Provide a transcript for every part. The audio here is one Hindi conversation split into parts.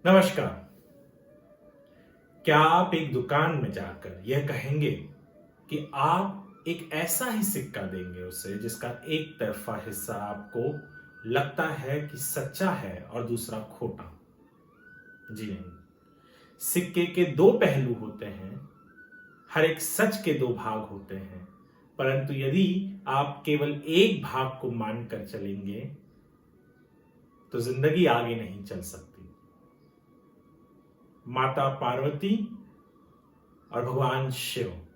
नमस्कार। क्या आप एक दुकान में जाकर यह कहेंगे कि आप एक ऐसा ही सिक्का देंगे उसे जिसका एक तरफा हिस्सा आपको लगता है कि सच्चा है और दूसरा खोटा? जी नहीं। सिक्के के दो पहलू होते हैं। हर एक सच के दो भाग होते हैं। परंतु यदि आप केवल एक भाग को मानकर चलेंगे तो जिंदगी आगे नहीं चल सकती। माता पार्वती और भगवान शिव,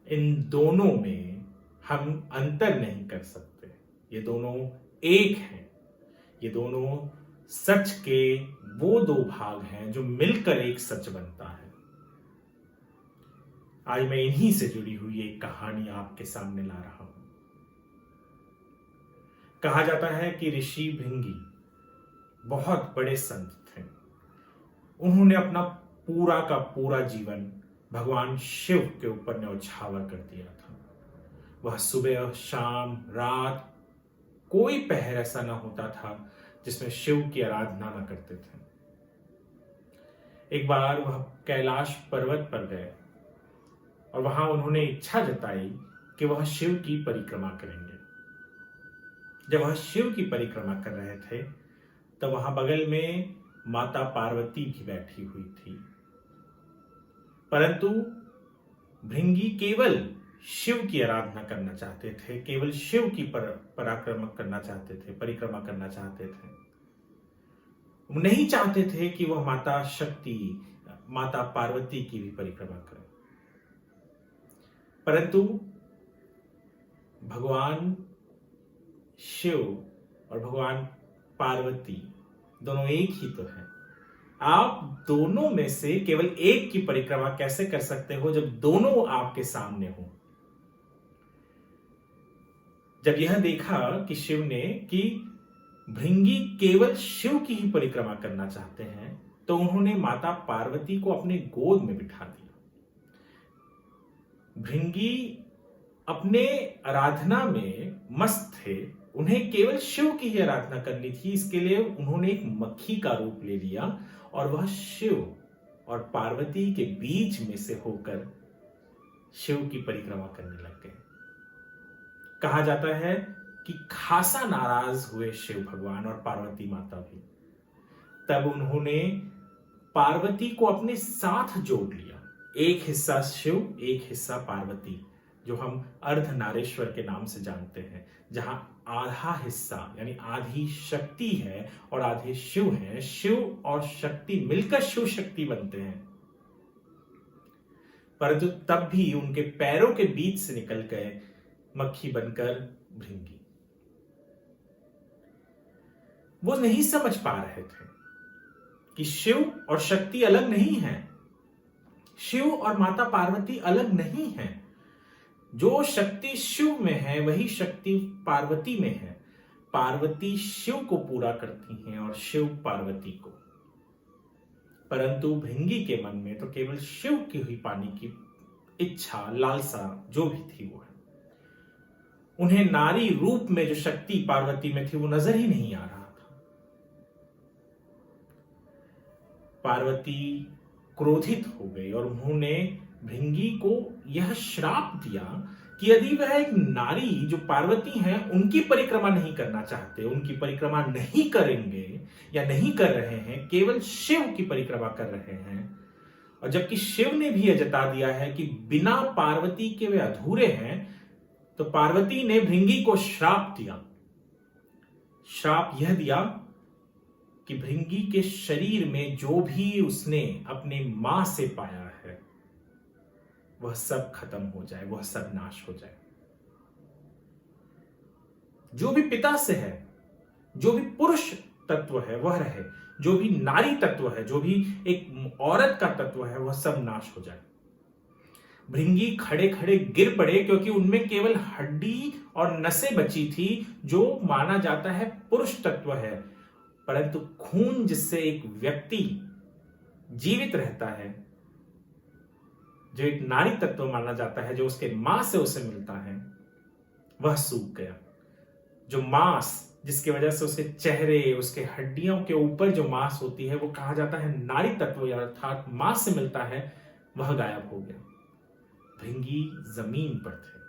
इन दोनों में हम अंतर नहीं कर सकते। ये दोनों एक हैं। ये दोनों सच के वो दो भाग हैं जो मिलकर एक सच बनता है। आज मैं इन्हीं से जुड़ी हुई एक कहानी आपके सामने ला रहा हूं। कहा जाता है कि ऋषि भृंगी बहुत बड़े संत थे। उन्होंने अपना पूरा का पूरा जीवन भगवान शिव के ऊपर न्यौछावर कर दिया था। वह सुबह शाम रात कोई पहर ऐसा ना होता था जिसमें शिव की आराधना न करते थे। एक बार वह कैलाश पर्वत पर गए और वहां उन्होंने इच्छा जताई कि वह शिव की परिक्रमा करेंगे। जब वह शिव की परिक्रमा कर रहे थे तब वहां बगल में माता पार्वती भी बैठी हुई थी। परंतु भृंगी केवल शिव की आराधना करना चाहते थे, केवल शिव की पराक्रम करना चाहते थे, परिक्रमा करना चाहते थे। वो नहीं चाहते थे कि वह माता शक्ति, माता पार्वती की भी परिक्रमा करें। परंतु भगवान शिव और भगवान पार्वती दोनों एक ही तो हैं। आप दोनों में से केवल एक की परिक्रमा कैसे कर सकते हो जब दोनों आपके सामने हो? जब यह देखा कि शिव ने कि भृंगी केवल शिव की ही परिक्रमा करना चाहते हैं तो उन्होंने माता पार्वती को अपने गोद में बिठा दिया। भृंगी अपने आराधना में मस्त थे। उन्हें केवल शिव की ही आराधना करनी थी। इसके लिए उन्होंने एक मक्खी का रूप ले लिया और वह शिव और पार्वती के बीच में से होकर शिव की परिक्रमा करने लग गए। कहा जाता है कि खासा नाराज हुए शिव भगवान और पार्वती माता भी। तब उन्होंने पार्वती को अपने साथ जोड़ लिया। एक हिस्सा शिव, एक हिस्सा पार्वती, जो हम अर्धनारीश्वर के नाम से जानते हैं, जहां आधा हिस्सा यानी आधी शक्ति है और आधे शिव हैं। शिव और शक्ति मिलकर शिव शक्ति बनते हैं। परंतु तब भी उनके पैरों के बीच से निकल गए मक्खी बनकर भृंगी। वो नहीं समझ पा रहे थे कि शिव और शक्ति अलग नहीं है। शिव और माता पार्वती अलग नहीं है। जो शक्ति शिव में है वही शक्ति पार्वती में है। पार्वती शिव को पूरा करती हैं और शिव पार्वती को। परंतु भृंगी के मन में तो केवल शिव की ही पाने की इच्छा, लालसा जो भी थी वो है। उन्हें नारी रूप में जो शक्ति पार्वती में थी वो नजर ही नहीं आ रहा था। पार्वती क्रोधित हो गई और उन्होंने भृंगी को यह श्राप दिया कि यदि वह एक नारी जो पार्वती हैं उनकी परिक्रमा नहीं करना चाहते, उनकी परिक्रमा नहीं करेंगे या नहीं कर रहे हैं, केवल शिव की परिक्रमा कर रहे हैं, और जबकि शिव ने भी यह जता दिया है कि बिना पार्वती के वे अधूरे हैं, तो पार्वती ने भृंगी को श्राप दिया। श्राप यह दिया कि भृंगी के शरीर में जो भी उसने अपने मां से पाया है वह सब खत्म हो जाए, वह सब नाश हो जाए। जो भी पिता से है, जो भी पुरुष तत्व है वह रहे, जो भी नारी तत्व है, जो भी एक औरत का तत्व है वह सब नाश हो जाए। भृंगी खड़े खड़े गिर पड़े क्योंकि उनमें केवल हड्डी और नसें बची थी जो माना जाता है पुरुष तत्व है। परंतु खून जिससे एक व्यक्ति जीवित रहता है, जो एक नारी तत्व माना जाता है, जो उसके मां से उसे मिलता है, वह सूख गया। जो मांस जिसकी वजह से उसके चेहरे, उसके हड्डियों के ऊपर जो मांस होती है वो कहा जाता है नाड़ी तत्व अर्थात मांस से मिलता है, वह गायब हो गया। भृंगी जमीन पर थे।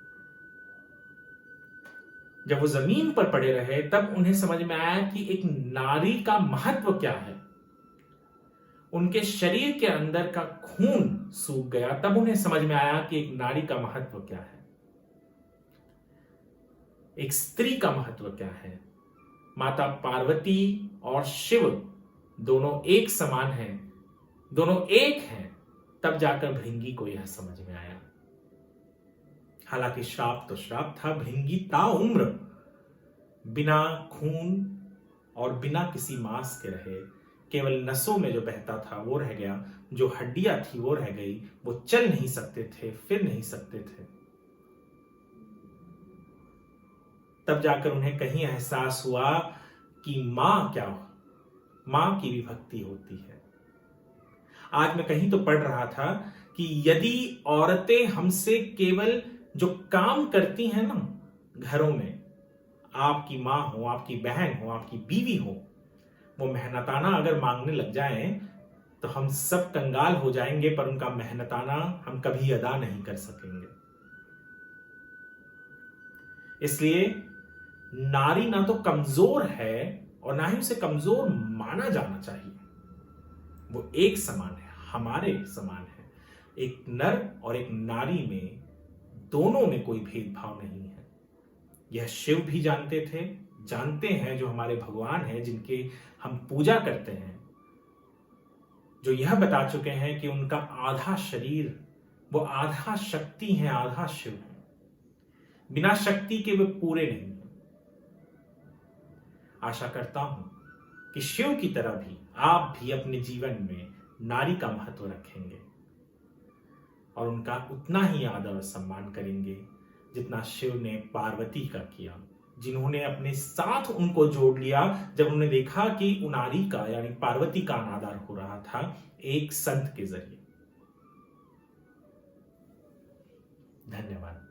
जब वो जमीन पर पड़े रहे तब उन्हें समझ में आया कि एक नारी का महत्व क्या है। उनके शरीर के अंदर का खून सूख गया, तब उन्हें समझ में आया कि एक नारी का महत्व क्या है, एक स्त्री का महत्व क्या है। माता पार्वती और शिव दोनों एक समान हैं, दोनों एक हैं। तब जाकर भृंगी को यह समझ में आया। हालांकि श्राप तो श्राप था, भृंगी ताउम्र बिना खून और बिना किसी मांस के रहे। केवल नसों में जो बहता था वो रह गया, जो हड्डियां थी वो रह गई। वो चल नहीं सकते थे, फिर नहीं सकते थे। तब जाकर उन्हें कहीं एहसास हुआ कि मां क्या, मां की भी भक्ति होती है। आज मैं कहीं तो पढ़ रहा था कि यदि औरतें हमसे केवल जो काम करती हैं ना घरों में, आपकी मां हो, आपकी बहन हो, आपकी बीवी हो, वो मेहनताना अगर मांगने लग जाएं तो हम सब कंगाल हो जाएंगे, पर उनका मेहनताना हम कभी अदा नहीं कर सकेंगे। इसलिए नारी ना तो कमजोर है और ना ही उसे कमजोर माना जाना चाहिए। वो एक समान है, हमारे समान है। एक नर और एक नारी में, दोनों में कोई भेदभाव नहीं है। यह शिव भी जानते थे, जानते हैं, जो हमारे भगवान हैं, जिनके हम पूजा करते हैं, जो यह बता चुके हैं कि उनका आधा शरीर, वो आधा शक्ति है, आधा शिव है। बिना शक्ति के वे पूरे नहीं हैं। आशा करता हूं कि शिव की तरह भी आप भी अपने जीवन में नारी का महत्व रखेंगे और उनका उतना ही आदर और सम्मान करेंगे जितना शिव ने पार्वती का किया, जिन्होंने अपने साथ उनको जोड़ लिया जब उन्होंने देखा कि नारी का यानी पार्वती का अनादर हो रहा था एक संत के जरिए। धन्यवाद।